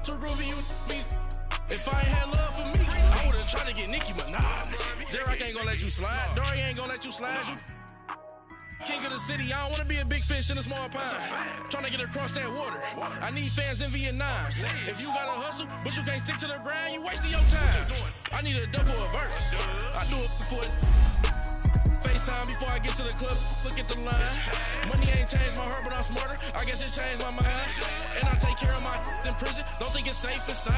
to groovy you me. If I ain't had love for me, I would've tried to get Nicki Minaj. J-Rock ain't gonna let you slide. Dory ain't gonna let you slide. You king of the city, I don't wanna be a big fish in a small pond. Trying to get across that water. I need fans in Vietnam. If you gotta hustle, but you can't stick to the grind, you wasting your time. I need a double a verse. I do it for it. FaceTime before I get to the club, look at the line. Money ain't changed my heart, but I'm smarter. I guess it changed my mind. And I take care of my in prison. Don't think it's safe inside.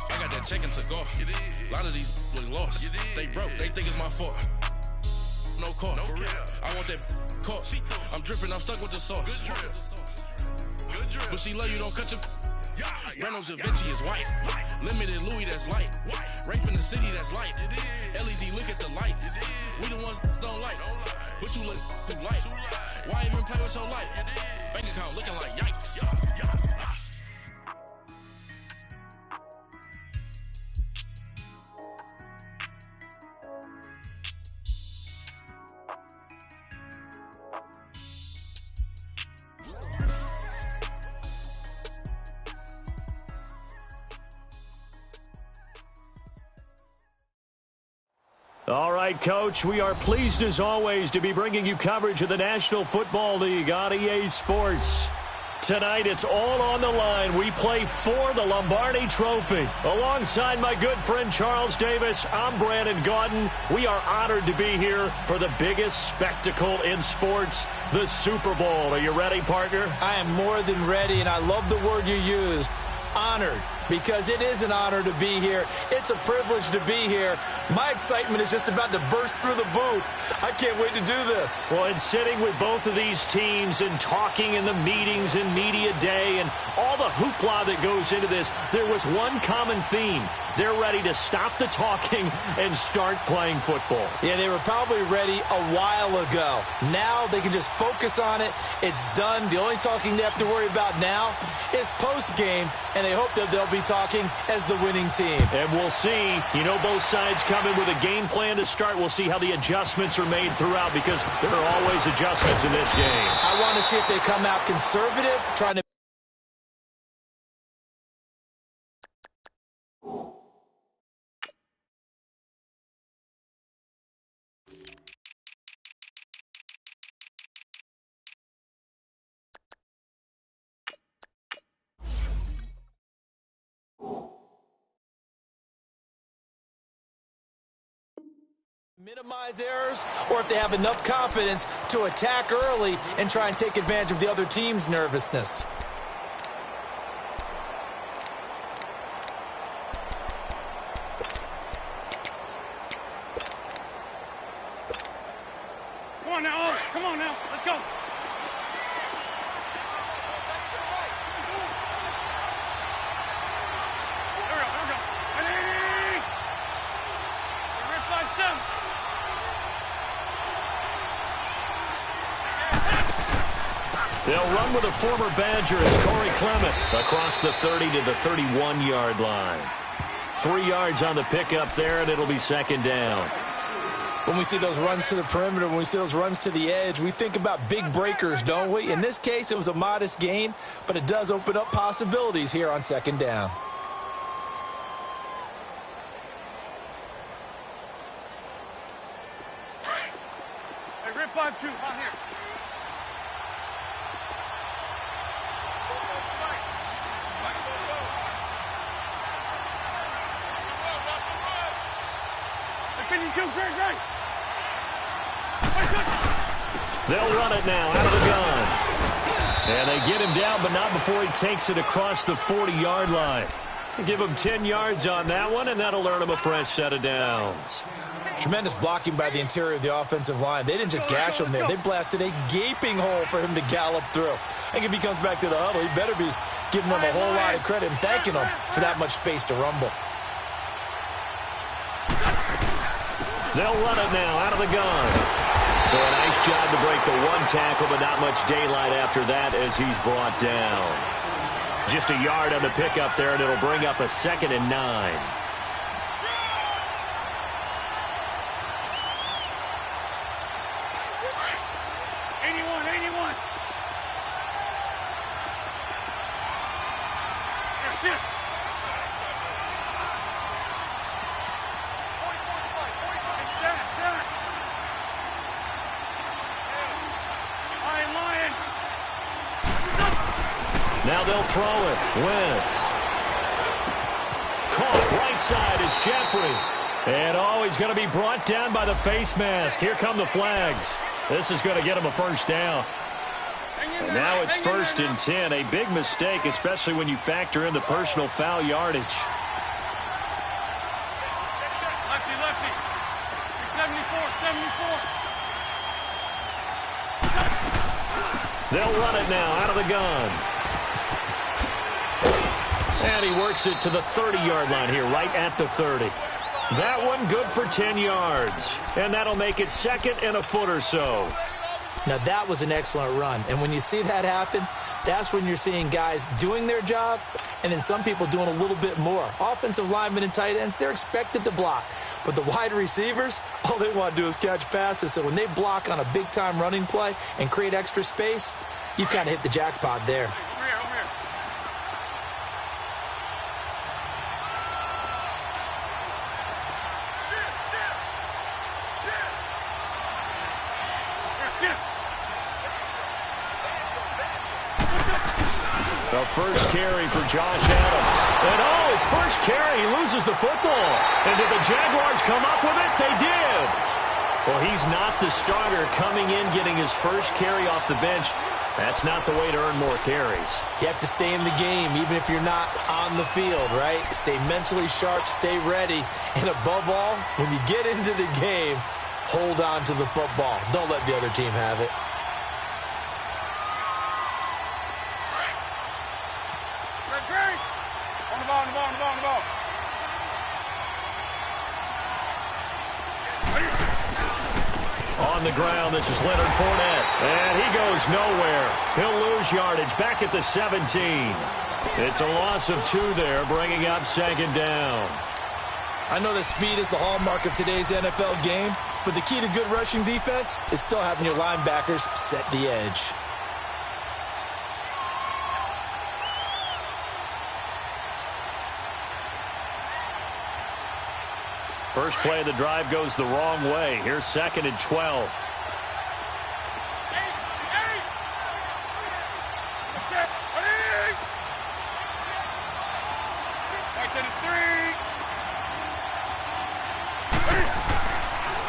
I got that check and took off. A lot of these look lost. They broke, they think it's my fault. No call, for real. I want that caught. I'm dripping, I'm stuck with the sauce. But she love you, don't cut your. Breno Javinci is white. Limited Louis, that's light. Rape in the city, that's light. LED, look at the lights. We the ones don't like. But you look too light. Why even play with your life? Bank account looking like yikes. All right, Coach, we are pleased as always to be bringing you coverage of the National Football League on EA Sports. Tonight, it's all on the line. We play for the Lombardi Trophy. Alongside my good friend Charles Davis, I'm Brandon Gaudin. We are honored to be here for the biggest spectacle in sports, the Super Bowl. Are you ready, partner? I am more than ready, and I love the word you used, honored. Because it is an honor to be here. It's a privilege to be here. My excitement is just about to burst through the booth. I can't wait to do this. Well, and sitting with both of these teams and talking in the meetings and media day and all the hoopla that goes into this, there was one common theme. They're ready to stop the talking and start playing football. Yeah, they were probably ready a while ago. Now they can just focus on it. It's done. The only talking they have to worry about now is post-game, and they hope that they'll be talking as the winning team. And we'll see. You know, both sides come in with a game plan to start. We'll see how the adjustments are made throughout because there are always adjustments in this game. I want to see if they come out conservative, trying to minimize errors, or if they have enough confidence to attack early and try and take advantage of the other team's nervousness. Come on now, Owen. Come on now. Let's go. There we go. Ready? We're 5-7. They'll run with a former Badger as Corey Clement across the 30 to the 31-yard line. 3 yards on the pickup there, and it'll be second down. When we see those runs to the perimeter, when we see those runs to the edge, we think about big breakers, don't we? In this case, it was a modest gain, but it does open up possibilities here on second down. Hey, rip 5-2. On here. Great. They'll run it now out of the gun. And they get him down, but not before he takes it across the 40-yard line. Give him 10 yards on that one, and that'll earn him a fresh set of downs. Tremendous blocking by the interior of the offensive line. They didn't just gash him there. They blasted a gaping hole for him to gallop through. I think if he comes back to the huddle, he better be giving them a whole lot of credit and thanking them for that much space to rumble. They'll run it now out of the gun. So a nice job to break the one tackle, but not much daylight after that as he's brought down. Just a yard on the pickup there, and it'll bring up a 2nd and 9. That's it. He'll throw it. Wentz. Caught right side is Jeffrey. And he's going to be brought down by the face mask. Here come the flags. This is going to get him a first down. And now it's 1st and 10. A big mistake, especially when you factor in the personal foul yardage. Lefty, lefty. 74. They'll run it now out of the gun. And he works it to the 30-yard line here, right at the 30. That one good for 10 yards. And that'll make it 2nd and a foot or so. Now, that was an excellent run. And when you see that happen, that's when you're seeing guys doing their job and then some people doing a little bit more. Offensive linemen and tight ends, they're expected to block. But the wide receivers, all they want to do is catch passes. So when they block on a big-time running play and create extra space, you've kind of hit the jackpot there. Over here. The first carry for Josh Adams. And his first carry, he loses the football. And did the Jaguars come up with it? They did. Well, he's not the starter coming in, getting his first carry off the bench. That's not the way to earn more carries. You have to stay in the game, even if you're not on the field, right? Stay mentally sharp, stay ready. And above all, when you get into the game, hold on to the football. Don't let the other team have it. On the ball. On the ground, this is Leonard Fournette. And he goes nowhere. He'll lose yardage back at the 17. It's a loss of 2 there, bringing up 2nd down. I know that speed is the hallmark of today's NFL game, but the key to good rushing defense is still having your linebackers set the edge. First play of the drive goes the wrong way. Here's 2nd and 12.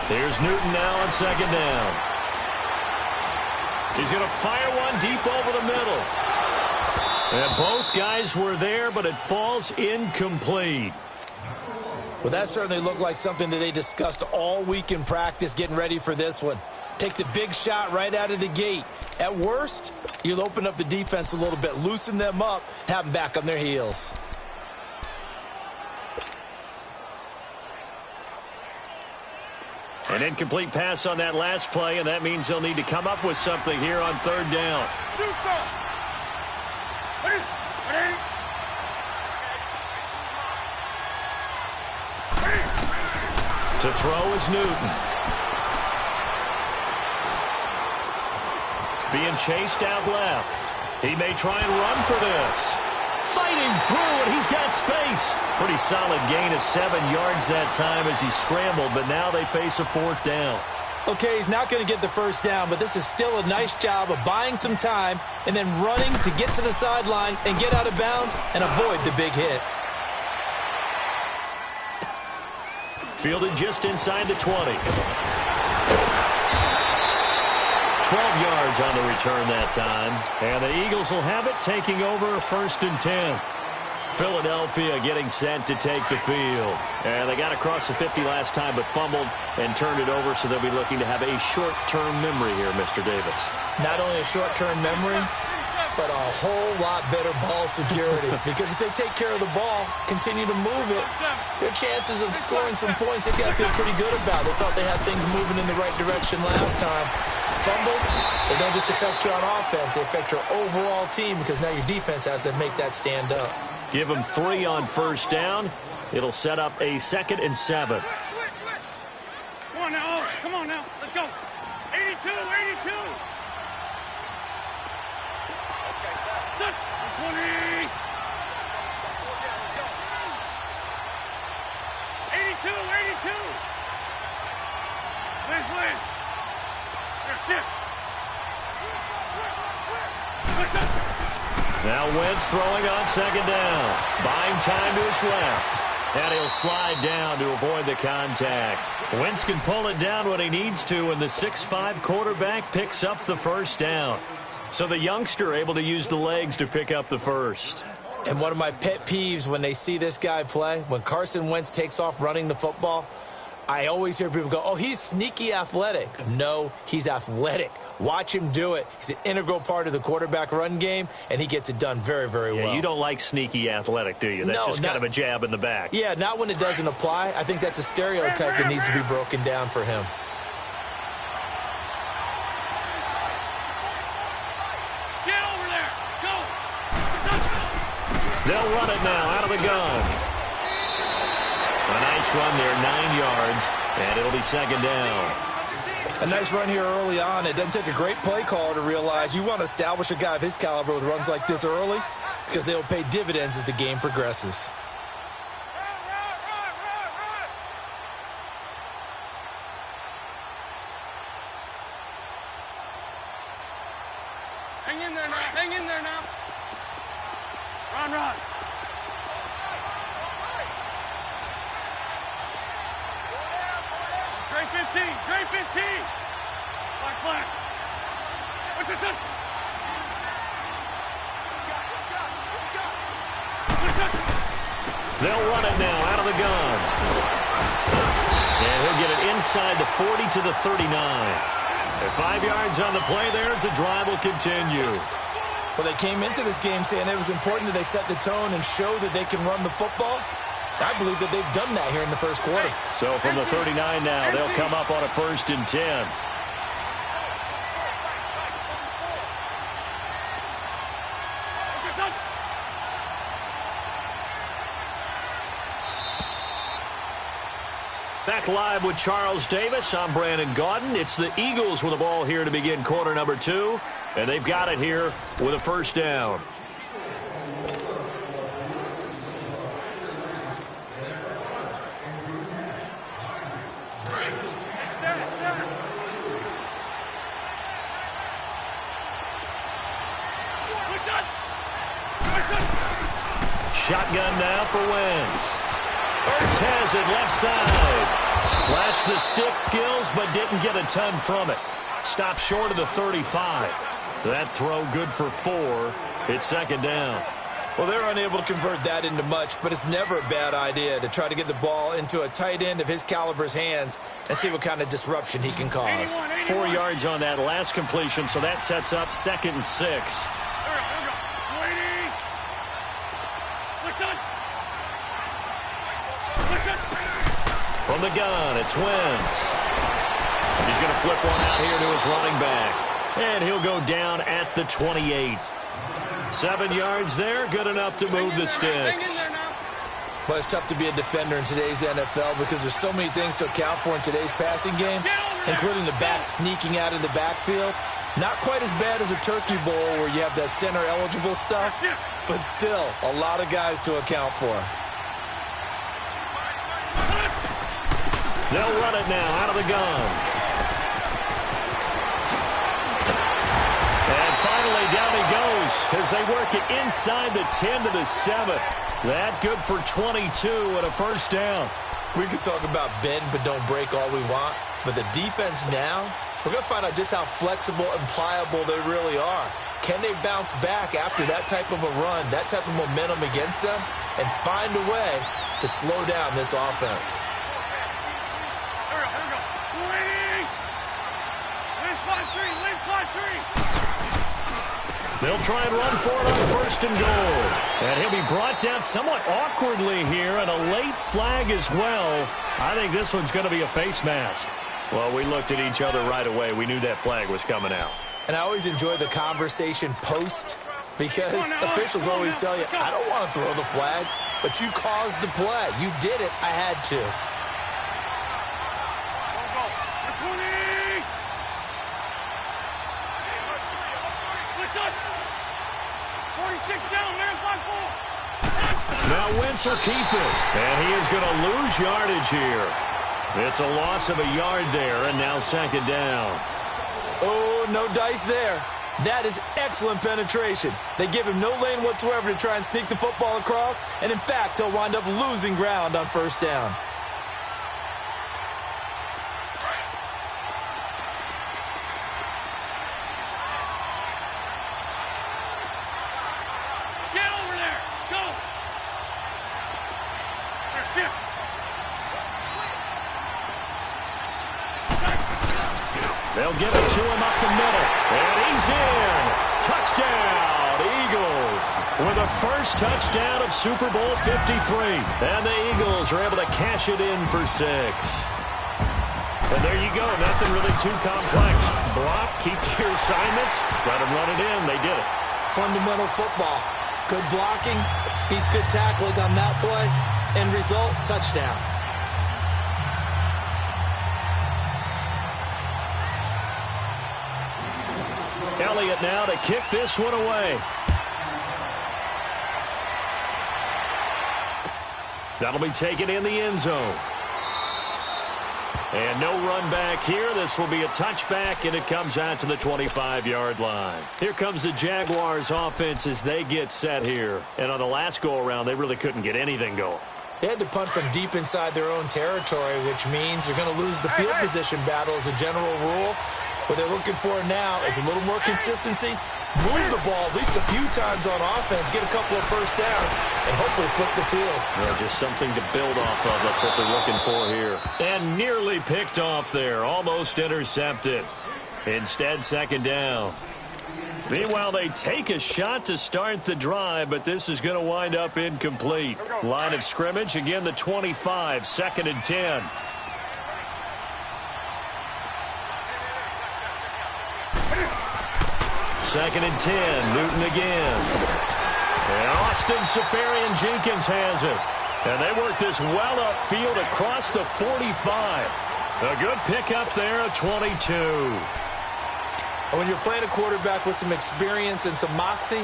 Here's Newton now on 2nd down. He's going to fire one deep over the middle. And both guys were there, but it falls incomplete. Well, that certainly looked like something that they discussed all week in practice getting ready for this one. Take the big shot right out of the gate. At worst, you'll open up the defense a little bit, loosen them up, have them back on their heels. An incomplete pass on that last play, and that means they'll need to come up with something here on 3rd down. Do something. To throw is Newton. Being chased out left. He may try and run for this. Fighting through, and he's got space. Pretty solid gain of 7 yards that time as he scrambled, but now they face a 4th down. Okay, he's not going to get the first down, but this is still a nice job of buying some time and then running to get to the sideline and get out of bounds and avoid the big hit. Fielded just inside the 20. 12 yards on the return that time. And the Eagles will have it, taking over 1st and 10. Philadelphia getting set to take the field. And they got across the 50 last time, but fumbled and turned it over, so they'll be looking to have a short-term memory here, Mr. Davis. Not only a short-term memory, but a whole lot better ball security. Because if they take care of the ball, continue to move it, their chances of scoring some points, they've got to feel pretty good about. They thought they had things moving in the right direction last time. Fumbles, they don't just affect you on offense, they affect your overall team because now your defense has to make that stand up. Give them 3 on 1st down. It'll set up a 2nd and 7. Come on now, come on now, let's go. 82. 20. 82. Please. Now Now Wentz throwing on second down. Buying time to his left. And he'll slide down to avoid the contact. Wentz can pull it down when he needs to, and the 6'5" quarterback picks up the first down. So the youngster able to use the legs to pick up the first. And one of my pet peeves when they see this guy play, when Carson Wentz takes off running the football, I always hear people go, oh, he's sneaky athletic. No, he's athletic. Watch him do it. He's an integral part of the quarterback run game, and he gets it done very, very well. You don't like sneaky athletic, do you? That's just kind of a jab in the back. Yeah, not when it doesn't apply. I think that's a stereotype that needs to be broken down for him. Get over there. Go. They'll run it now out of the gun. A nice run there, 9 yards, and it'll be second down. A nice run here early on. It doesn't take a great play caller to realize you want to establish a guy of his caliber with runs like this early because they'll pay dividends as the game progresses. Hang in there now. Hang in there now. Run. Trey 15. Black. What's this? They'll run it now out of the gun. And he'll get it inside the 40 to the 39. And 5 yards on the play there as the drive will continue. Well, they came into this game saying it was important that they set the tone and show that they can run the football. I believe that they've done that here in the first quarter. So from the 39 now, they'll come up on a 1st and 10. Back live with Charles Davis. I'm Brandon Gaudin. It's the Eagles with the ball here to begin quarter number 2. And they've got it here with a first down. Shotgun now for Wentz. Ertz has it left side. Flashed the stick skills, but didn't get a ton from it. Stopped short of the 35. That throw good for 4. It's second down. Well, they're unable to convert that into much, but it's never a bad idea to try to get the ball into a tight end of his caliber's hands and see what kind of disruption he can cause. 4 yards on that last completion, so that sets up 2nd and 6. From the gun, it's Wentz. He's going to flip one out here to his running back. And he'll go down at the 28. 7 yards there, good enough to move the sticks. Well, it's tough to be a defender in today's NFL because there's so many things to account for in today's passing game, including the back sneaking out of the backfield. Not quite as bad as a turkey bowl where you have that center-eligible stuff, but still a lot of guys to account for. They'll run it now out of the gun. And finally, down he goes as they work it inside the 10 to the 7. That good for 22 and a first down. We could talk about bend but don't break all we want, but the defense now, we're going to find out just how flexible and pliable they really are. Can they bounce back after that type of a run, that type of momentum against them, and find a way to slow down this offense? They'll try and run for it on 1st and goal. And he'll be brought down somewhat awkwardly here, and a late flag as well. I think this one's going to be a face mask. Well, we looked at each other right away. We knew that flag was coming out. And I always enjoy the conversation post because officials always tell you, I don't want to throw the flag, but you caused the play. You did it. I had to. Now Wentz will keep it, and he is going to lose yardage here. It's a loss of a yard there, and now second down. Oh, no dice there. That is excellent penetration. They give him no lane whatsoever to try and sneak the football across, and in fact, he'll wind up losing ground on first down. Get over there! Go! There, shift! They'll give it to him up the middle. And he's in. Touchdown, Eagles. With a first touchdown of Super Bowl 53. And the Eagles are able to cash it in for 6. And there you go. Nothing really too complex. Block, keep your assignments, let them run it in. They did it. Fundamental football. Good blocking, beats good tackling on that play. End result, touchdown. Elliott now to kick this one away. That'll be taken in the end zone. And no run back here. This will be a touchback, and it comes out to the 25-yard line. Here comes the Jaguars offense as they get set here. And on the last go-around, they really couldn't get anything going. They had to punt from deep inside their own territory, which means they're going to lose the field position battle as a general rule. What they're looking for now is a little more consistency, move the ball at least a few times on offense, get a couple of first downs, and hopefully flip the field. Well, just something to build off of. That's what they're looking for here. And nearly picked off there, almost intercepted. Instead, second down. Meanwhile, they take a shot to start the drive, but this is going to wind up incomplete. Line of scrimmage, again, the 25, 2nd and 10. Second and 10, Newton again. And Austin Safarian-Jenkins has it. And they work this well upfield across the 45. A good pickup there, a 22. When you're playing a quarterback with some experience and some moxie,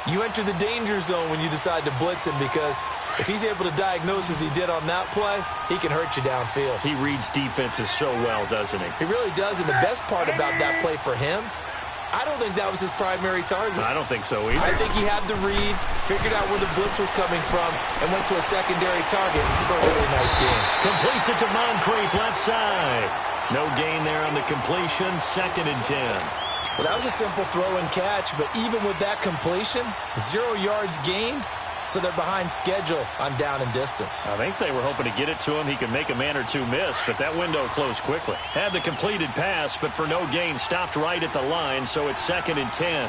you enter the danger zone when you decide to blitz him, because if he's able to diagnose as he did on that play, he can hurt you downfield. He reads defenses so well, doesn't he? He really does, and the best part about that play for him, I don't think that was his primary target. I don't think so either. I think he had the read, figured out where the blitz was coming from, and went to a secondary target for a really nice game. Completes it to Moncrief, left side. No gain there on the completion, 2nd and 10. Well, that was a simple throw and catch, but even with that completion, 0 yards gained, so they're behind schedule on down and distance. I think they were hoping to get it to him. He could make a man or two miss, but that window closed quickly. Had the completed pass, but for no gain, stopped right at the line, so it's 2nd and 10.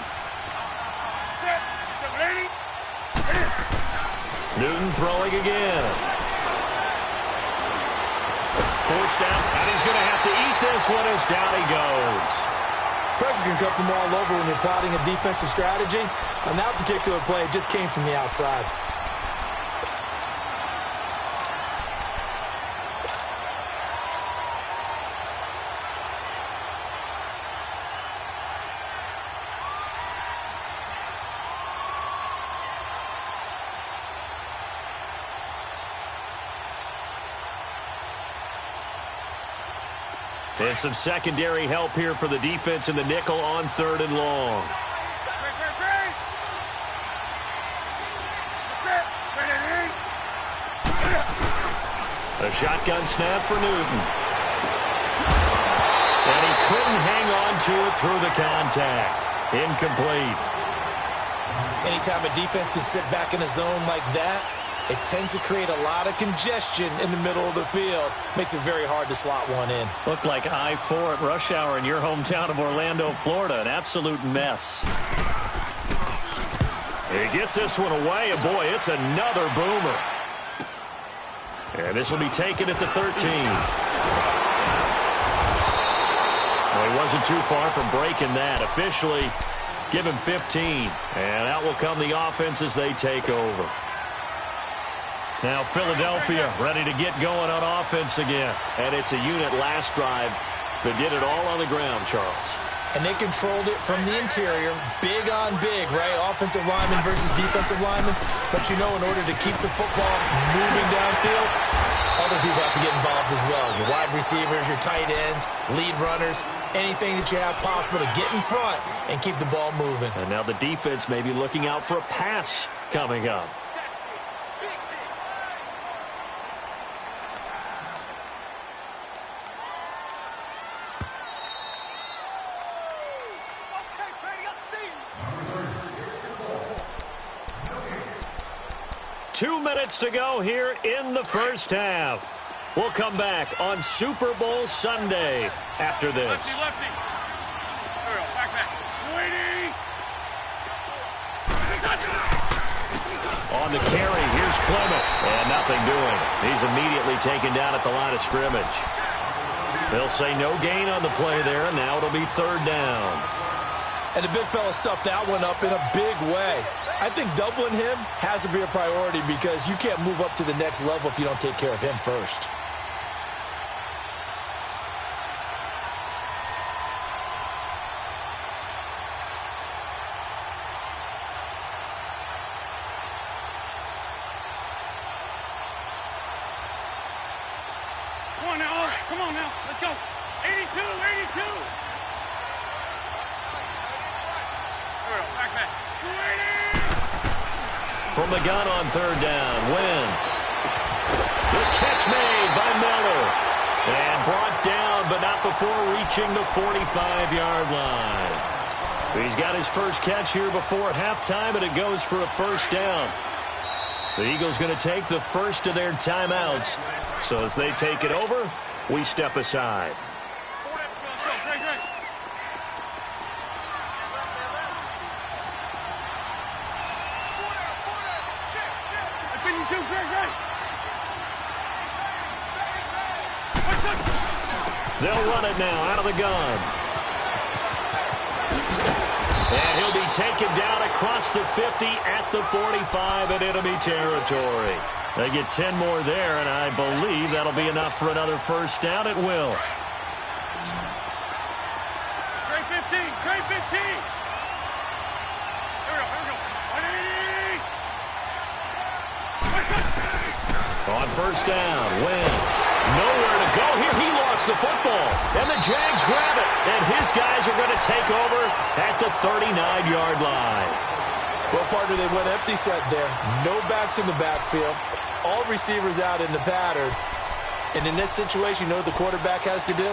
Newton throwing again. Forced out, and he's going to have to eat this one as down he goes. Pressure can come from all over when you're plotting a defensive strategy. On that particular play, it just came from the outside. And some secondary help here for the defense in the nickel on 3rd and long. A shotgun snap for Newton. And he couldn't hang on to it through the contact. Incomplete. Anytime a defense can sit back in a zone like that, it tends to create a lot of congestion in the middle of the field. Makes it very hard to slot one in. Looked like I-4 at rush hour in your hometown of Orlando, Florida. An absolute mess. He gets this one away, and boy, it's another boomer. And this will be taken at the 13. Well, he wasn't too far from breaking that. Officially, give him 15. And out will come the offense as they take over. Now Philadelphia ready to get going on offense again. And it's a unit last drive that did it all on the ground, Charles. And they controlled it from the interior, big on big, right? Offensive lineman versus defensive lineman. But you know, in order to keep the football moving downfield, a other people have to get involved as well. Your wide receivers, your tight ends, lead runners, anything that you have possible to get in front and keep the ball moving. And now the defense may be looking out for a pass coming up. Two minutes to go here in the first half. We'll come back on Super Bowl Sunday after this. Lefty, lefty. Back. Waiting. On the carry, here's Clement. And nothing doing. He's immediately taken down at the line of scrimmage. They'll say no gain on the play there, and now it'll be third down. And the big fella stuffed that one up in a big way. I think doubling him has to be a priority because you can't move up to the next level if you don't take care of him first. Come on now. Come on now. Let's go. 82. Back. From the gun on third down, Wentz. The catch made by Miller. And brought down, but not before reaching the 45-yard line. He's got his first catch here before halftime, and it goes for a first down. The Eagles going to take the first of their timeouts. So as they take it over, we step aside. They'll run it now out of the gun. And he'll be taken down across the 50 at the 45 in enemy territory. They get 10 more there, and I believe that'll be enough for another first down. It will. Great 15. Here we go. 180. On first down, Wentz. Nowhere to go here. He lost the football. And the Jags grab it. And his guys are going to take over at the 39-yard line. Well, partner, they went empty set there. No backs in the backfield. All receivers out in the pattern. And in this situation, you know what the quarterback has to do?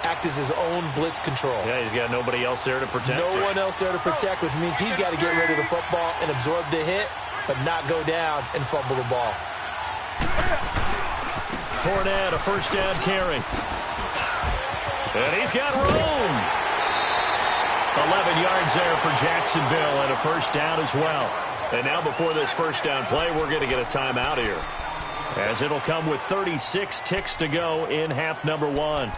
Act as his own blitz control. Yeah, he's got nobody else there to protect. No one else there to protect, which means he's got to get rid of the football and absorb the hit, but not go down and fumble the ball. Fournette, a first down carry. And he's got room. 11 yards there for Jacksonville and a first down as well. And now before this first down play, we're going to get a timeout here, as it'll come with 36 ticks to go in half number one.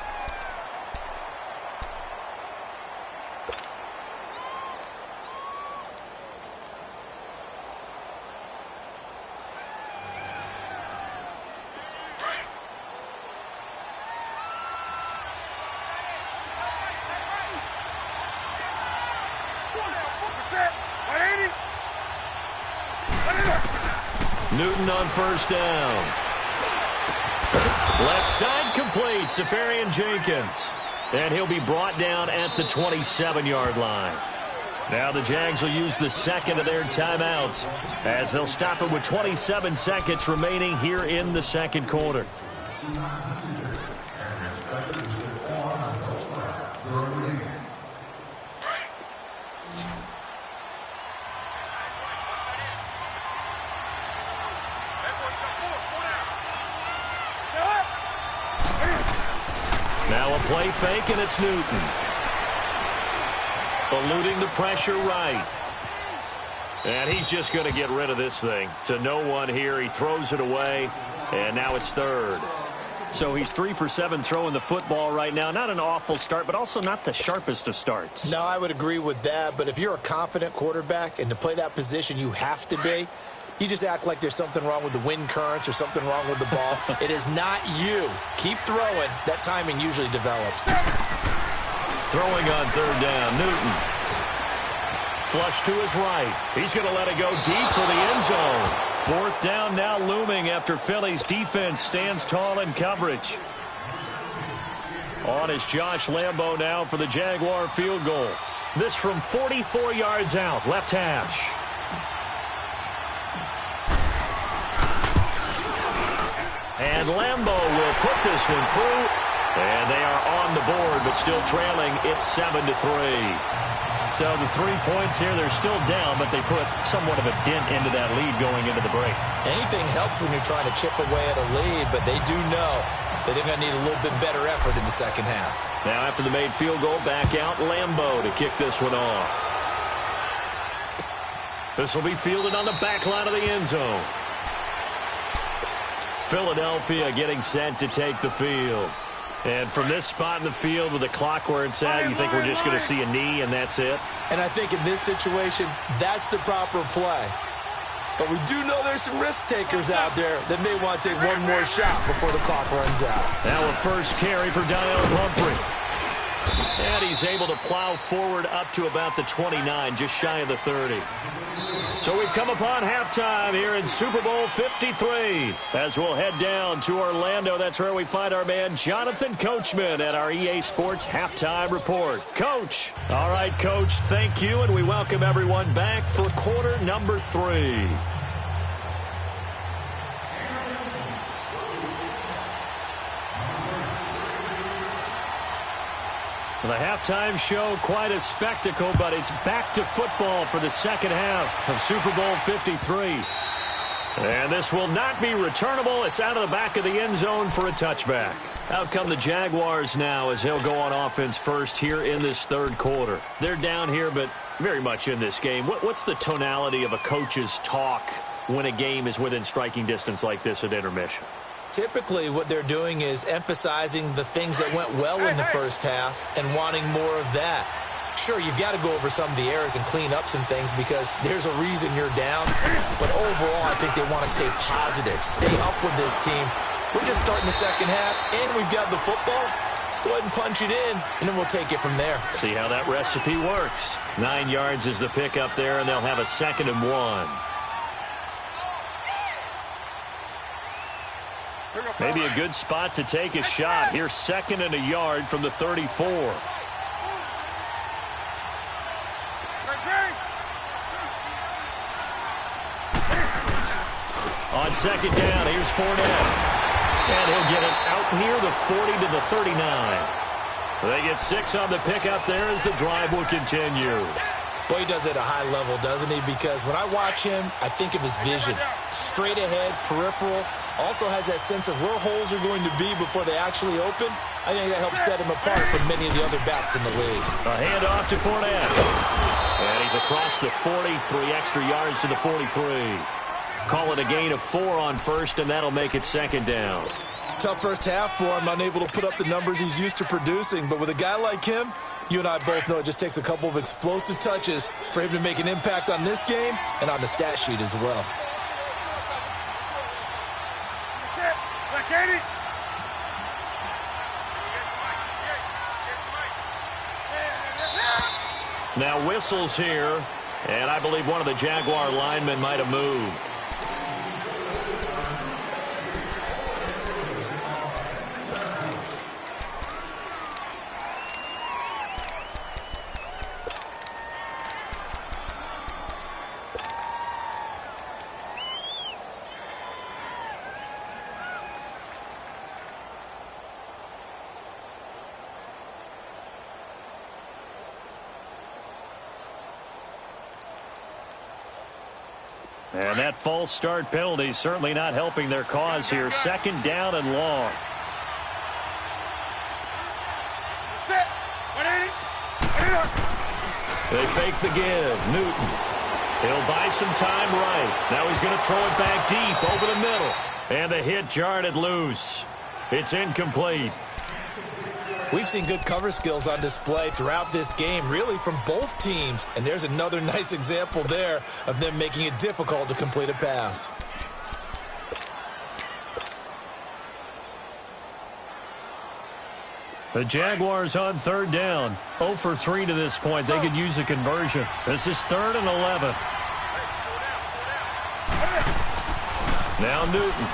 Newton on first down. Left side complete, Safarian Jenkins. And he'll be brought down at the 27-yard line. Now the Jags will use the second of their timeouts, as they'll stop it with 27 seconds remaining here in the second quarter. Now a play fake, and it's Newton. Eluding the pressure right. And he's just going to get rid of this thing. To no one here. He throws it away, and now it's third. So he's 3 for 7 throwing the football right now. Not an awful start, but also not the sharpest of starts. No, I would agree with that. But if you're a confident quarterback and to play that position, you have to be. You just act like there's something wrong with the wind currents or something wrong with the ball. It is not you. Keep throwing. That timing usually develops. Throwing on third down, Newton. Flush to his right. He's going to let it go deep for the end zone. Fourth down now looming after Philly's defense stands tall in coverage. On is Josh Lambo now for the Jaguar field goal. This from 44 yards out, left hash. And Lambo will put this one through. And they are on the board, but still trailing. It's 7-3. So the 3 points here, they're still down, but they put somewhat of a dent into that lead going into the break. Anything helps when you're trying to chip away at a lead, but they do know that they're going to need a little bit better effort in the second half. Now after the made field goal, back out Lambo to kick this one off. This will be fielded on the back line of the end zone. Philadelphia getting set to take the field. And from this spot in the field with the clock where it's at, you think we're just going to see a knee and that's it? And I think in this situation, that's the proper play. But we do know there's some risk takers out there that may want to take one more shot before the clock runs out. Now a first carry for Donnell Humphrey. And he's able to plow forward up to about the 29, just shy of the 30. So we've come upon halftime here in Super Bowl 53. As we'll head down to Orlando, that's where we find our man Jonathan Coachman at our EA Sports Halftime Report. Coach. All right, Coach, thank you, and we welcome everyone back for quarter number 3. The halftime show, quite a spectacle, but it's back to football for the second half of Super Bowl 53. And this will not be returnable. It's out of the back of the end zone for a touchback. Out come the Jaguars now as they'll go on offense first here in this third quarter. They're down here, but very much in this game. What's the tonality of a coach's talk when a game is within striking distance like this at intermission? Typically, what they're doing is emphasizing the things that went well in the first half and wanting more of that. Sure, you've got to go over some of the errors and clean up some things because there's a reason you're down. But overall, I think they want to stay positive, stay up with this team. We're just starting the second half, and we've got the football. Let's go ahead and punch it in, and then we'll take it from there. See how that recipe works. 9 yards is the pick up there, and they'll have a 2nd and 1. Maybe a good spot to take a shot. Here's 2nd and a yard from the 34. On 2nd down, here's Fournette. And he'll get it out near the 40 to the 39. They get 6 on the pick up there as the drive will continue. Boy, he does it at a high level, doesn't he? Because when I watch him, I think of his vision. Straight ahead, peripheral. Also has that sense of where holes are going to be before they actually open. I think that helps set him apart from many of the other backs in the league. A handoff to Fournette. And he's across the 40, 3 extra yards to the 43. Call it a gain of 4 on first, and that'll make it 2nd down. Tough first half for him, unable to put up the numbers he's used to producing. But with a guy like him, you and I both know it just takes a couple of explosive touches for him to make an impact on this game and on the stat sheet as well. Now whistles here, and I believe one of the Jaguar linemen might have moved. And that false start penalty certainly not helping their cause here. 2nd down and long. They fake the give. Newton. He'll buy some time right. Now he's going to throw it back deep over the middle. And the hit jarred it loose. It's incomplete. We've seen good cover skills on display throughout this game, really from both teams. And there's another nice example there of them making it difficult to complete a pass. The Jaguars on 3rd down. 0 for 3 to this point. They could use a conversion. This is 3rd and 11. Now Newton.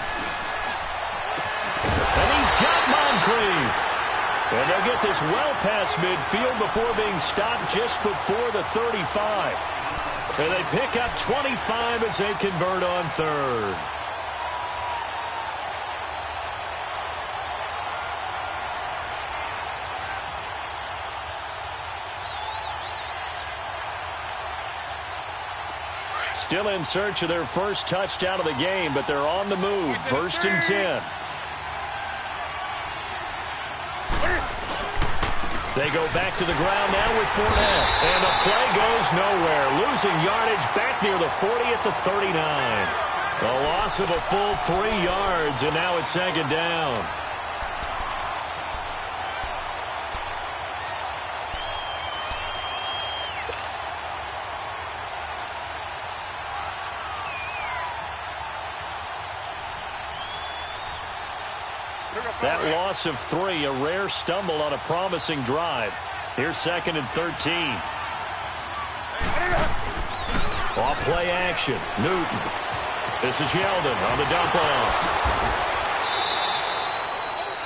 And he's got Moncrief. And they'll get this well past midfield before being stopped just before the 35. And they pick up 25 as they convert on third. Still in search of their first touchdown of the game, but they're on the move. 1st and 10. They go back to the ground now with Fournette. And the play goes nowhere. Losing yardage back near the 40 at the 39. A loss of a full 3 yards, and now it's 2nd down. That loss of 3, a rare stumble on a promising drive. Here's 2nd and 13. Off play action. Newton. This is Yeldon on the dump off.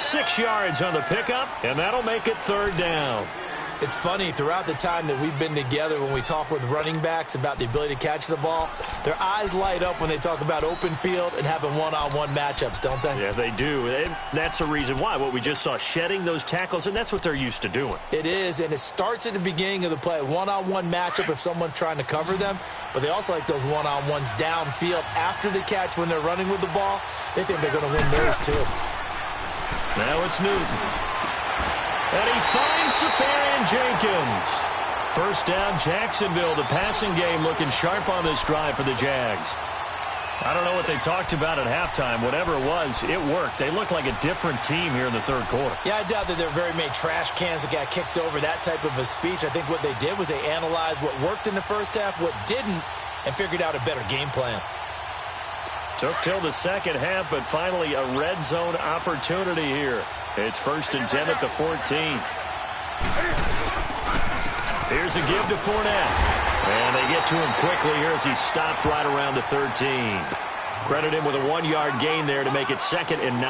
6 yards on the pickup, and that'll make it 3rd down. It's funny, throughout the time that we've been together, when we talk with running backs about the ability to catch the ball, their eyes light up when they talk about open field and having one-on-one matchups, don't they? Yeah, they do. And that's the reason why. What we just saw, shedding those tackles, and that's what they're used to doing. It is, and it starts at the beginning of the play. One-on-one matchup if someone's trying to cover them, but they also like those one-on-ones downfield after the catch when they're running with the ball. They think they're going to win those too. Now it's Newton. And he finds Safarian Jenkins. 1st down, Jacksonville. The passing game looking sharp on this drive for the Jags. I don't know what they talked about at halftime. Whatever it was, it worked. They look like a different team here in the 3rd quarter. Yeah, I doubt that there are very many trash cans that got kicked over, that type of a speech. I think what they did was they analyzed what worked in the first half, what didn't, and figured out a better game plan. Took till the 2nd half, but finally a red zone opportunity here. It's 1st and 10 at the 14. Here's a give to Fournette. And they get to him quickly here as he stopped right around the 13. Credit him with a 1-yard gain there to make it 2nd and 9.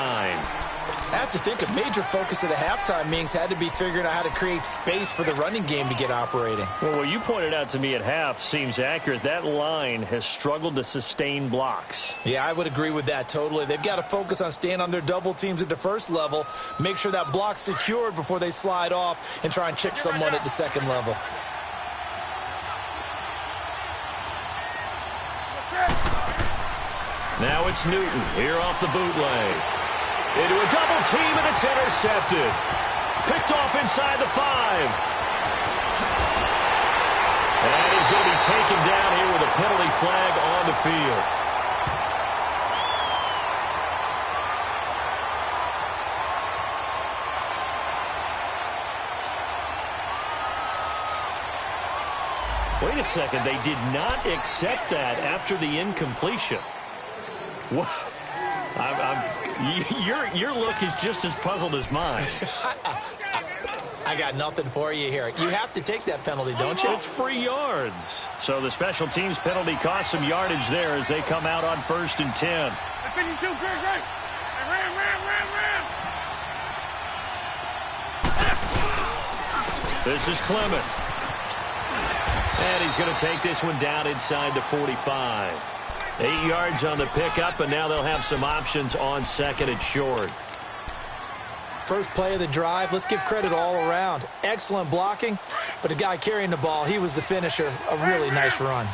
I have to think a major focus of the halftime meetings had to be figuring out how to create space for the running game to get operating. Well, what you pointed out to me at half seems accurate. That line has struggled to sustain blocks. Yeah, I would agree with that totally. They've got to focus on staying on their double teams at the first level, make sure that block's secured before they slide off and try and chip someone at the 2nd level. Now it's Newton here off the bootleg. Into a double team, and it's intercepted. Picked off inside the 5. And he's going to be taken down here with a penalty flag on the field. Wait a second. They did not accept that after the incompletion. What? Your look is just as puzzled as mine. I got nothing for you here. You have to take that penalty, don't you? It's free yards. So the special teams penalty cost some yardage there as they come out on 1st and 10. 52, great. Ram. This is Clement. And he's going to take this one down inside the 45. 8 yards on the pickup, and now they'll have some options on 2nd and short. First play of the drive, let's give credit all around. Excellent blocking, but the guy carrying the ball, he was the finisher. A really nice run.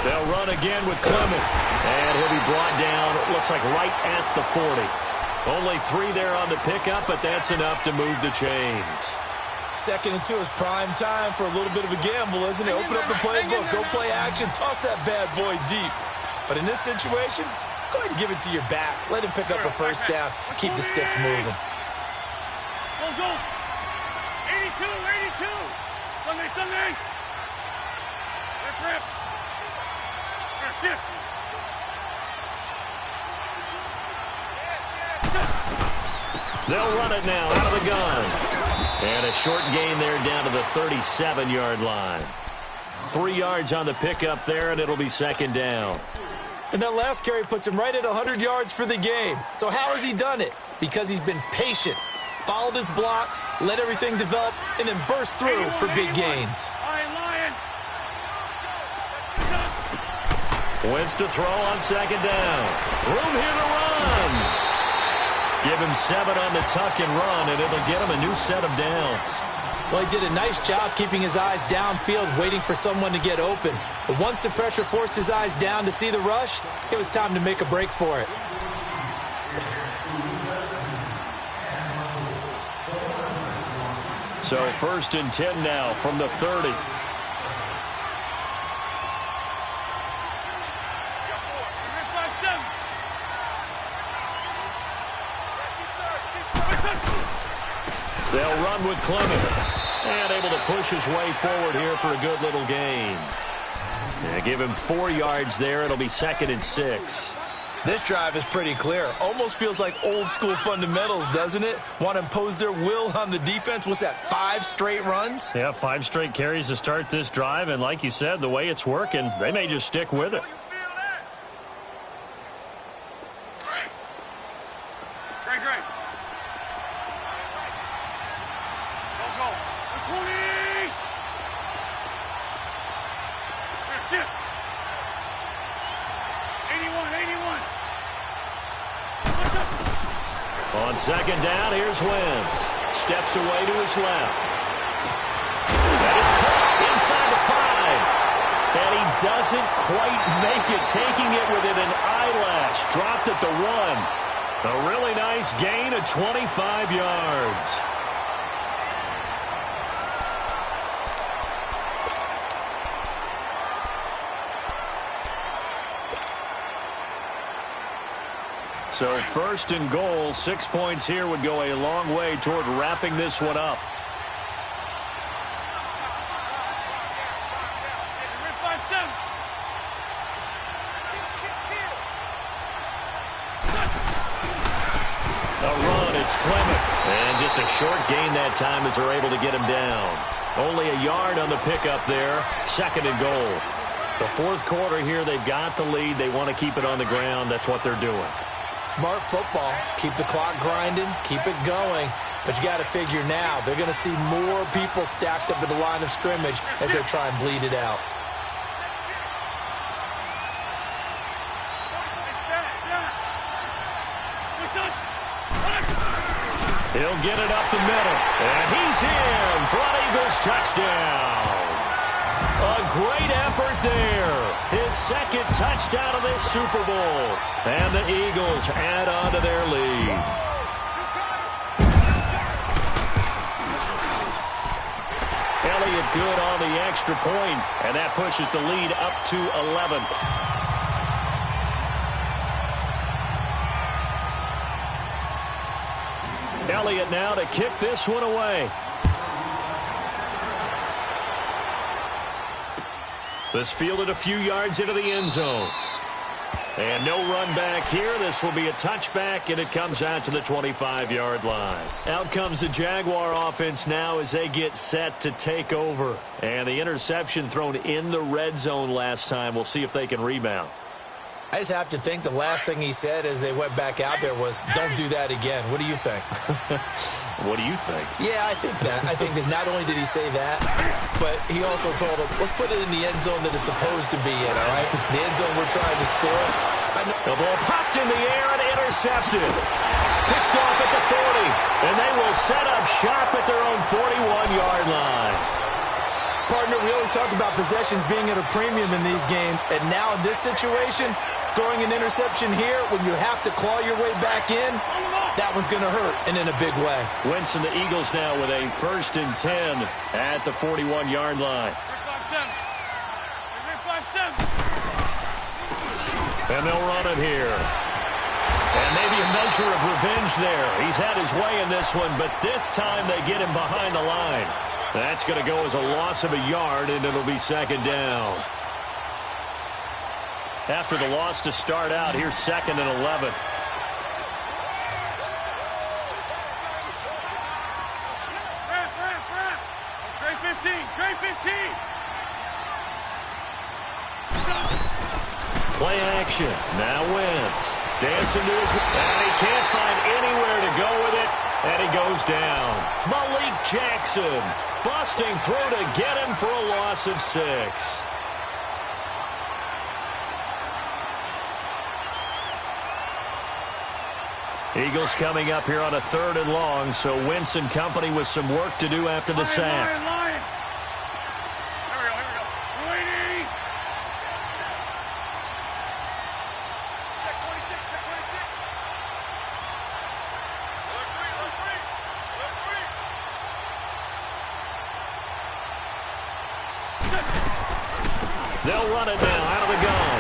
They'll run again with Clement. And he'll be brought down, looks like right at the 40. Only 3 there on the pickup, but that's enough to move the chains. 2nd and 2 is prime time for a little bit of a gamble, isn't it? Open up the playbook, go play action, toss that bad boy deep. But in this situation, go ahead and give it to your back. Let him pick up a 1st down, keep the sticks moving. Go. 82. Sunday. Rip. They'll run it now out of the gun. And a short gain there down to the 37-yard line. 3 yards on the pickup there, and it'll be second down. And that last carry puts him right at 100 yards for the game. So how has he done it? Because he's been patient, followed his blocks, let everything develop, and then burst through for big gains. Wentz to throw on second down. Room here to run. Give him 7 on the tuck and run, and it'll get him a new set of downs. Well, he did a nice job keeping his eyes downfield, waiting for someone to get open. But once the pressure forced his eyes down to see the rush, it was time to make a break for it. So 1st and 10 now from the 30. They'll run with Clement. And able to push his way forward here for a good little gain. And give him 4 yards there. It'll be 2nd and 6. This drive is pretty clear. Almost feels like old school fundamentals, doesn't it? Want to impose their will on the defense. What's that, 5 straight runs? Yeah, 5 straight carries to start this drive. And like you said, the way it's working, they may just stick with it. On second down, here's Wentz. Steps away to his left. That is caught inside the 5. And he doesn't quite make it, taking it within an eyelash. Dropped at the 1. A really nice gain of 25 yards. So 1st and goal, 6 points here would go a long way toward wrapping this one up. A run, it's Clement. And just a short gain that time as they're able to get him down. Only a yard on the pickup there, 2nd and goal. The 4th quarter here, they've got the lead. They want to keep it on the ground. That's what they're doing. Smart football. Keep the clock grinding. Keep it going. But you got to figure now, they're going to see more people stacked up at the line of scrimmage as they try and bleed it out. He'll get it up the middle. And he's in for an Eagles touchdown. A great effort there. His 2nd touchdown of this Super Bowl. And the Eagles add on to their lead. Elliott good on the extra point, and that pushes the lead up to 11. Elliott now to kick this one away. This fielded a few yards into the end zone. And no run back here. This will be a touchback, and it comes out to the 25-yard line. Out comes the Jaguar offense now as they get set to take over. And the interception thrown in the red zone last time. We'll see if they can rebound. I just have to think the last thing he said as they went back out there was, don't do that again. What do you think? What do you think? Yeah, I think that. I think that not only did he say that, but he also told him, let's put it in the end zone that it's supposed to be in, all right? The end zone we're trying to score. The ball popped in the air and intercepted. Picked off at the 40, and they will set up shop at their own 41-yard line. Partner, we always talk about possessions being at a premium in these games, and now in this situation, throwing an interception here when you have to claw your way back in, that one's going to hurt, and in a big way. Wentz and the Eagles now with a 1st and 10 at the 41-yard line. And they'll run it here. And maybe a measure of revenge there. He's had his way in this one, but this time they get him behind the line. That's going to go as a loss of a yard, and it'll be 2nd down. after the loss to start out. Here's 2nd and 11. Trey 15. Trey 15. Play action. Now Wentz. Dancing to his... And he can't find anywhere to go with it. And he goes down. Malik Jackson busting through to get him for a loss of 6. Eagles coming up here on a 3rd and long, so Wentz and company with some work to do after the sack. Here we go. 280. Check 26. Check 26. They'll run it now out of the gun.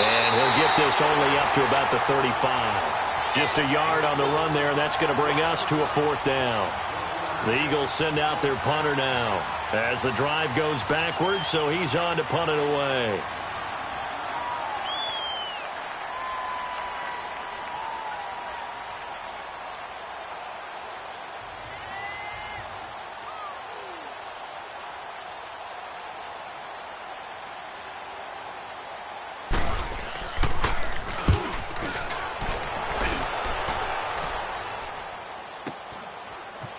And he'll get this only up to about the 35. Just a yard on the run there. That's going to bring us to a 4th down. The Eagles send out their punter now as the drive goes backwards, so he's on to punt it away.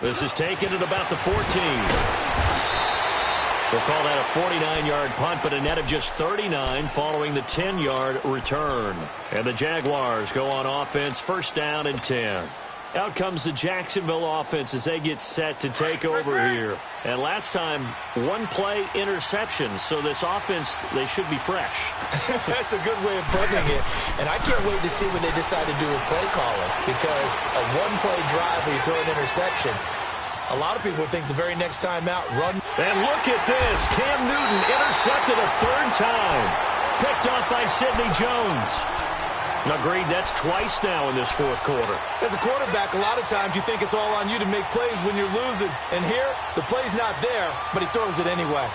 This is taken at about the 14. We'll call that a 49-yard punt, but a net of just 39 following the 10-yard return. And the Jaguars go on offense, 1st down and 10. Out comes the Jacksonville offense as they get set to take over here. And last time, 1-play interception, so this offense, they should be fresh. That's a good way of putting it. And I can't wait to see what they decide to do with play calling, because a 1-play drive where you throw an interception, a lot of people think the very next time out, run. And look at this. Cam Newton intercepted a 3rd time. Picked off by Sidney Jones. Agreed, that's twice now in this 4th quarter. As a quarterback, a lot of times you think it's all on you to make plays when you're losing. And here, the play's not there, but he throws it anyway.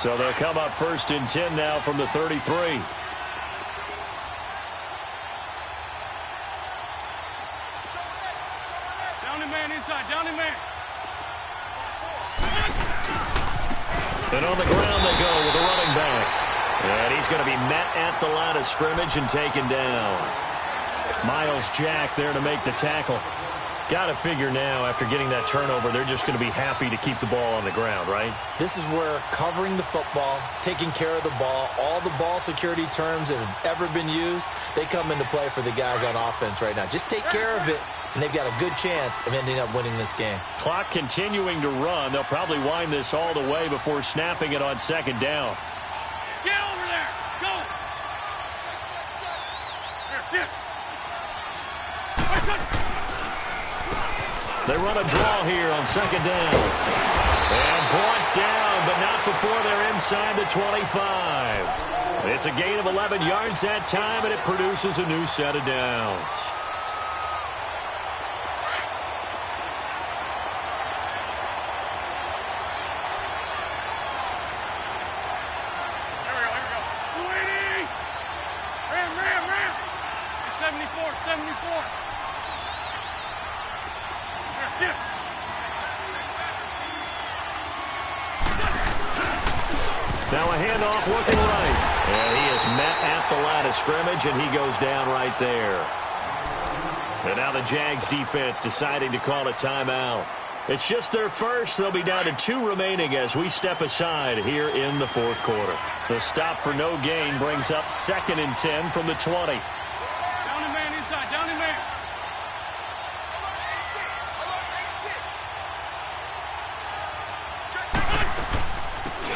So they'll come up 1st and 10 now from the 33. Down and man inside. Down and man. And on the ground they go with the running back. And he's going to be met at the line of scrimmage and taken down. Miles Jack there to make the tackle. Got to figure now, after getting that turnover, they're just going to be happy to keep the ball on the ground, right? This is where covering the football, taking care of the ball, all the ball security terms that have ever been used, they come into play for the guys on offense right now. Just take care of it, and they've got a good chance of ending up winning this game. Clock continuing to run. They'll probably wind this all the way before snapping it on 2nd down. Get over there. Go. There, sit. They run a draw here on 2nd down. And brought down, but not before they're inside the 25. It's a gain of 11 yards that time, and it produces a new set of downs. Now a handoff looking right. And he is met at the line of scrimmage, and he goes down right there. And now the Jags defense deciding to call a timeout. It's just their first. They'll be down to 2 remaining as we step aside here in the 4th quarter. The stop for no gain brings up 2nd and 10 from the 20. Down and man inside. Down and man.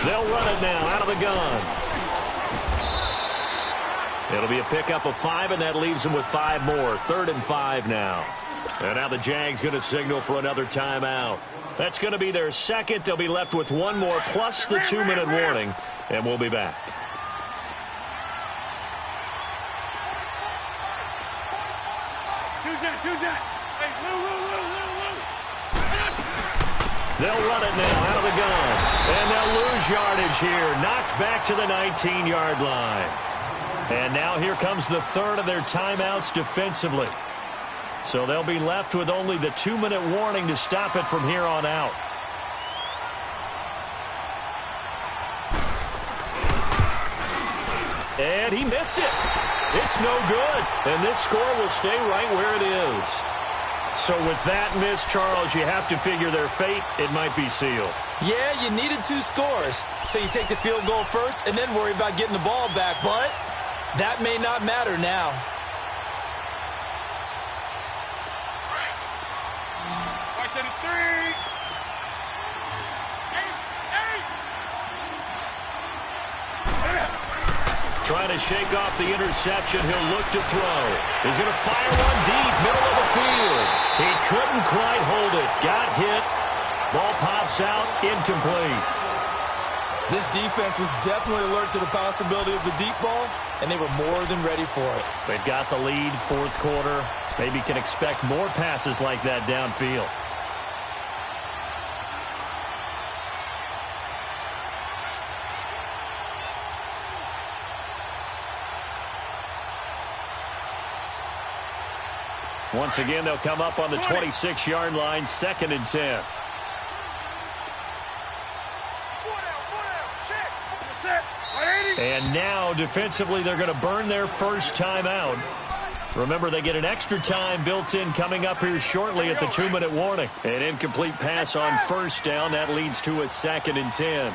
They'll run it now out of the gun. It'll be a pickup of 5, and that leaves them with 5 more. 3rd and 5 now. And now the Jags going to signal for another timeout. That's going to be their 2nd. They'll be left with 1 more plus the 2-minute warning, and we'll be back. Two jet. Hey, Lou. They'll run it now out of the gun. And they'll lose yardage here. Knocked back to the 19-yard line. And now here comes the third of their timeouts defensively. So they'll be left with only the 2-minute warning to stop it from here on out. And he missed it. It's no good. And this score will stay right where it is. So with that miss, Charles, you have to figure their fate, it might be sealed. Yeah, you needed 2 scores. So you take the field goal first and then worry about getting the ball back. But that may not matter now. Trying to shake off the interception. He'll look to throw. He's going to fire one deep, middle of the field. He couldn't quite hold it. Got hit. Ball pops out, incomplete. This defense was definitely alert to the possibility of the deep ball, and they were more than ready for it. They've got the lead, fourth quarter. Maybe can expect more passes like that downfield. Once again, they'll come up on the 26-yard line, 2nd and 10. And now, defensively, they're going to burn their first timeout. Remember, they get an extra time built in coming up here shortly at the 2-minute warning. An incomplete pass on first down. That leads to a 2nd and 10.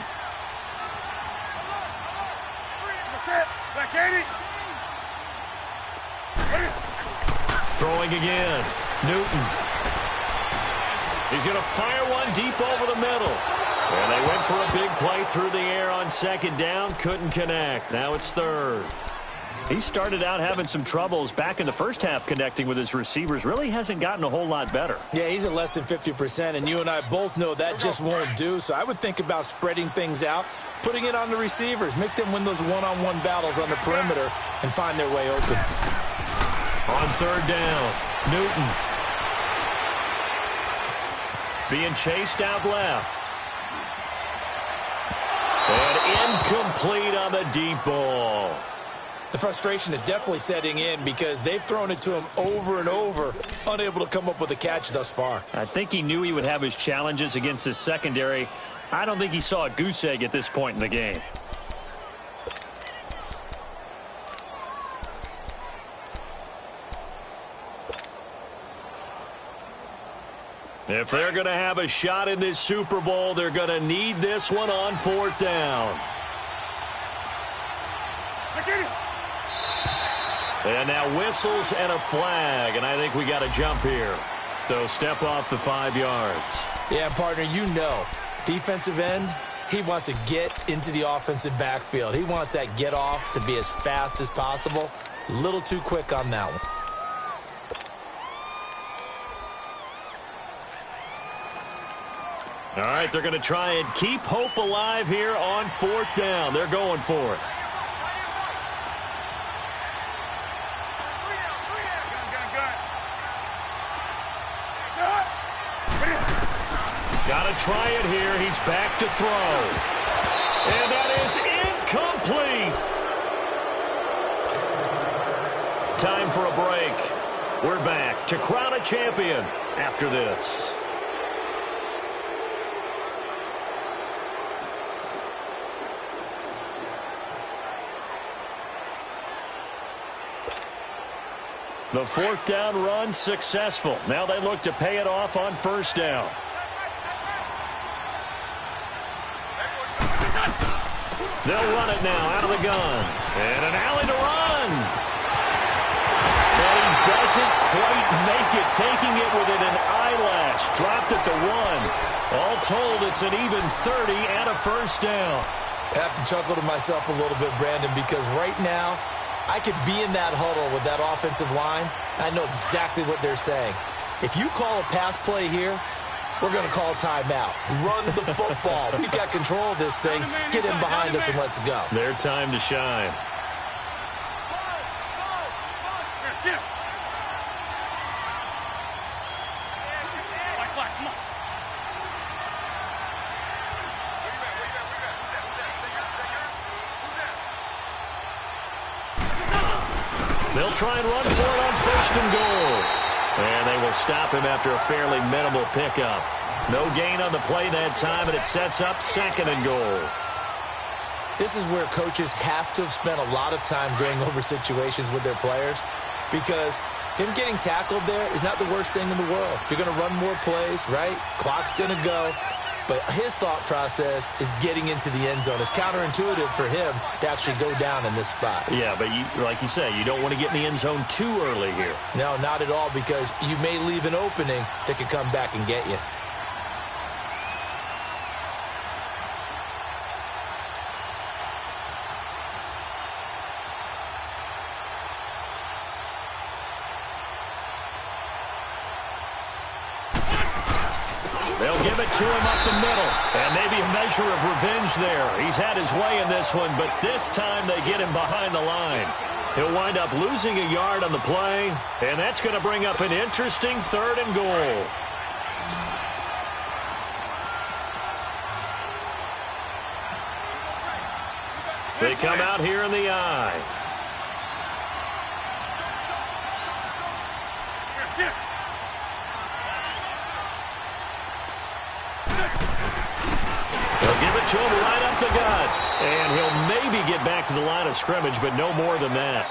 Throwing again. Newton. He's going to fire one deep over the middle. And they went for a big play through the air on 2nd down. Couldn't connect. Now it's 3rd. He started out having some troubles back in the first half connecting with his receivers. Really hasn't gotten a whole lot better. Yeah, he's at less than 50%, and you and I both know that just won't do. So I would think about spreading things out, putting it on the receivers, make them win those one-on-one battles on the perimeter, and find their way open. On 3rd down, Newton. Being chased out left. And incomplete on the deep ball. The frustration is definitely setting in because they've thrown it to him over and over, unable to come up with a catch thus far. I think he knew he would have his challenges against his secondary. I don't think he saw a goose egg at this point in the game. If they're going to have a shot in this Super Bowl, they're going to need this one on 4th down. And now whistles and a flag, and I think we got a jump here. So step off the 5 yards. Yeah, partner, you know, defensive end, he wants to get into the offensive backfield. He wants that get off to be as fast as possible. A little too quick on that one. All right, they're going to try and keep hope alive here on 4th down. They're going for it. Got to try it here. He's back to throw. And that is incomplete. Time for a break. We're back to crown a champion after this. The 4th down run successful. Now they look to pay it off on 1st down. They'll run it now out of the gun. And an alley to run. And he doesn't quite make it, taking it within an eyelash. Dropped at the 1. All told, it's an even 30 and a 1st down. I have to chuckle to myself a little bit, Brandon, because right now, I could be in that huddle with that offensive line. I know exactly what they're saying. If you call a pass play here, we're going to call timeout. Run the football. We've got control of this thing. Get in behind us and let's go. Their time to shine. They'll try and run for it on 1st and goal. And they will stop him after a fairly minimal pickup. No gain on the play that time, and it sets up 2nd and goal. This is where coaches have to have spent a lot of time going over situations with their players, because him getting tackled there is not the worst thing in the world. You're going to run more plays, right? Clock's going to go. But his thought process is getting into the end zone. It's counterintuitive for him to actually go down in this spot. Yeah, but like you say, you don't want to get in the end zone too early here. No, not at all, because you may leave an opening that could come back and get you. They'll give it to him up the middle, and maybe a measure of revenge there. He's had his way in this one, but this time they get him behind the line. He'll wind up losing a yard on the play, and that's going to bring up an interesting 3rd and goal. They come out here in the eye. To him right up the gut. And he'll maybe get back to the line of scrimmage, but no more than that.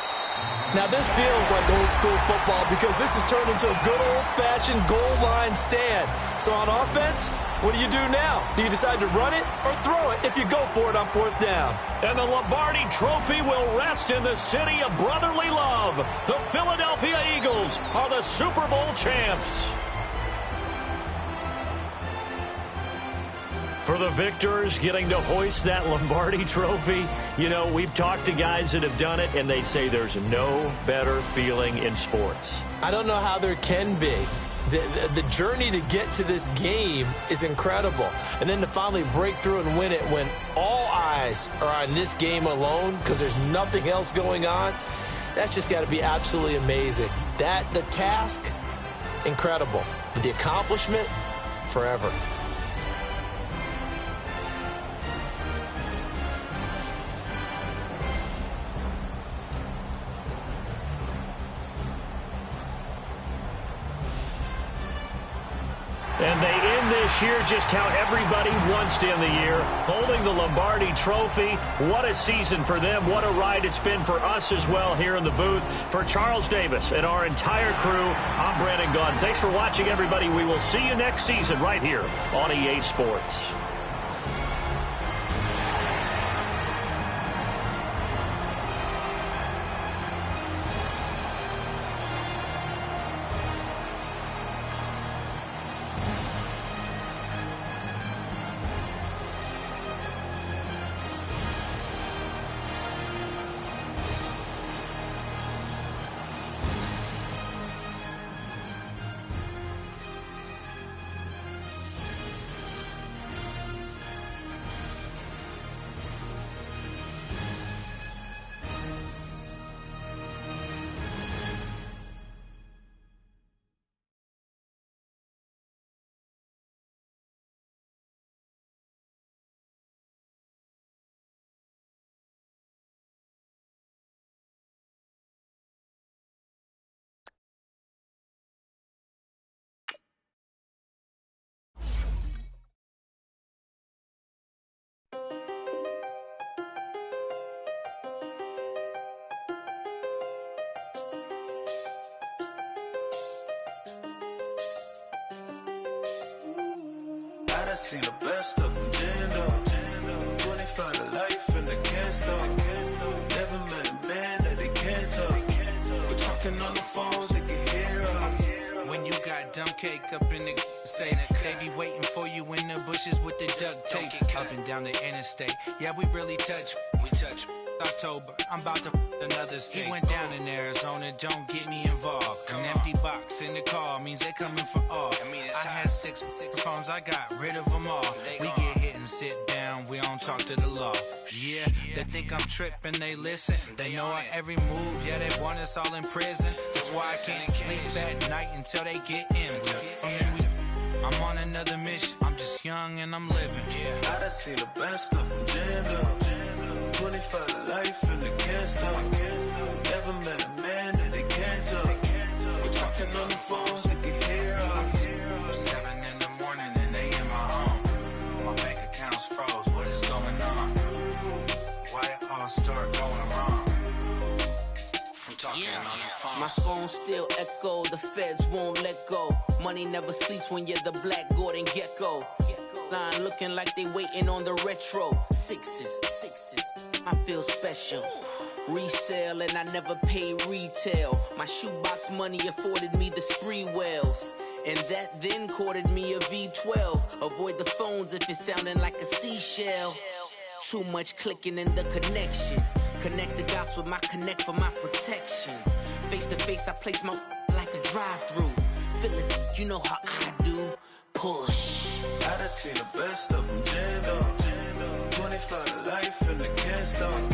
Now, this feels like old school football, because this has turned into a good old-fashioned goal line stand. So on offense, what do you do now? Do you decide to run it or throw it if you go for it on 4th down? And the Lombardi Trophy will rest in the city of brotherly love. The Philadelphia Eagles are the Super Bowl champs. For the victors getting to hoist that Lombardi Trophy, you know, we've talked to guys that have done it, and they say there's no better feeling in sports. I don't know how there can be. The journey to get to this game is incredible. And then to finally break through and win it when all eyes are on this game alone because there's nothing else going on, that's just got to be absolutely amazing. The task, incredible. But the accomplishment, forever. And they end this year just how everybody wants to end the year, holding the Lombardi Trophy. What a season for them. What a ride it's been for us as well here in the booth. For Charles Davis and our entire crew, I'm Brandon Gunn. Thanks for watching, everybody. We will see you next season right here on EA Sports. I seen the best of them jammed up. 25 to life and they can't stop. Never met a man that they can't talk. We're talking on the phones, they can hear us. When you got dumb cake up in the say that they be waiting for you in the bushes with the duct tape. Up and down the interstate, yeah, we really touch. We touch. October, I'm about to another state. He went down in Arizona, don't get me involved. An empty box in the car means they coming for all. I had six phones, I got rid of them all. We get hit and sit down, we don't talk to the law. Yeah, they think I'm tripping, they listen. They know our every move, yeah, they want us all in prison. That's why I can't sleep at night until they get in. I'm on another mission, I'm just young and I'm living. I done seen the best of them jammed up. 25 to life and they can't stop. Never met a man I'll start going wrong. From talking on the phone. My phone still echo, the feds won't let go. Money never sleeps when you're the Black Gordon Gecko. Line looking like they waiting on the retro. Sixes, I feel special. Resale and I never pay retail. My shoebox money afforded me the spree wells. And that then courted me a V12. Avoid the phones if it's sounding like a seashell. Too much clicking in the connection. Connect the dots with my connect for my protection. Face to face, I place my like a drive-through. Feel it, you know how I do. Push. I done seen the best of them jammed up. 25 to life and the can't stop.